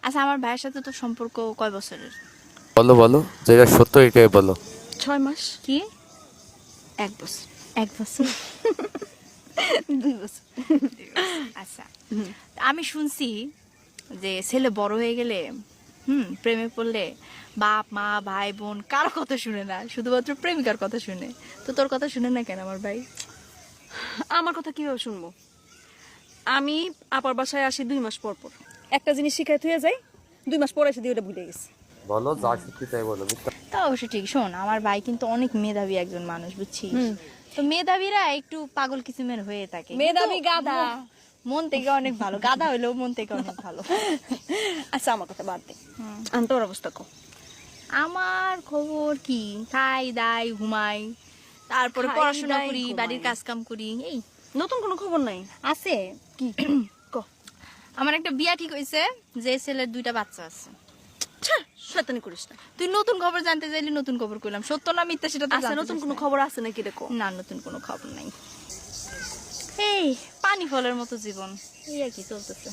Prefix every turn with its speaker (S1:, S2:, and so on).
S1: আচ্ছা আমার ভাইয়ের সাথে তো সম্পর্ক কয় বছরের?
S2: বলো বলো, যেটা সত্য এটাই বলো।
S3: 6 মাস।
S1: কি
S3: 1 বছর।
S1: 1 বছর?
S3: 2 বছর।
S1: আচ্ছা আমি শুনছি যে ছেলে বড় হয়ে গেলে প্রেমে পড়লে বাপ মা ভাই বোন কারো কথা শুনে না, শুধুমাত্র প্রেমিকার কথা শুনে। তো তোর কথা শুনে না কেন আমার ভাই?
S3: আমার কথা কিভাবে শুনবো? আমি আপার বাসায় আসি 2 মাস পর পর। একটা জিনিস শিখাইতে হয়ে যায়, 2 মাস পরে এসে দিয়ে ওটা ভুলে গেছি।
S2: বলো যা সত্যি তাই বলো।
S1: তা অবশ্য ঠিক। শোন, আমার ভাই কিন্তু অনেক মেধাবী একজন মানুষ, বুঝছিস? তো মেধাবীরা একটু পাগল কিসিমের হয়ে থাকে,
S3: মেধাবী
S1: কিন্তু
S3: গাধা।
S1: মন থেকে অনেক ভালো। গাধা হইলেও মন থেকে অনেক ভালো।
S3: আচ্ছা আমার কথা বাদ দে, আর তোর অবস্থা কো?
S1: আমার খবর কি, খাই দাই ঘুমাই, তারপরে
S3: খাই,
S1: পড়াশোনা
S3: দাই,
S1: করি,
S3: ঘুমাই।
S1: বাড়ির কাজ কাম করি, এই
S3: নতুন কোনো খবর নাই?
S1: আছে।
S3: কি ক?
S1: আমার একটা বিয়া ঠিক হয়েছে, যে ছেলের 2টা বাচ্চা আছে।
S3: শয়তানি করিস না।
S1: তুই নতুন খবর জানতে চাইলি, নতুন খবর কইলাম। সত্য না মিথ্যা সেটা তো
S3: আচ্ছা
S1: জানতে
S3: নতুন
S1: চাস
S3: কোনো
S1: না।
S3: খবর আছে নাকি দেখো?
S1: না, নতুন কোনো খবর নাই। এই পানি ফলের মতো জীবন, এই আর কি চলতেছে।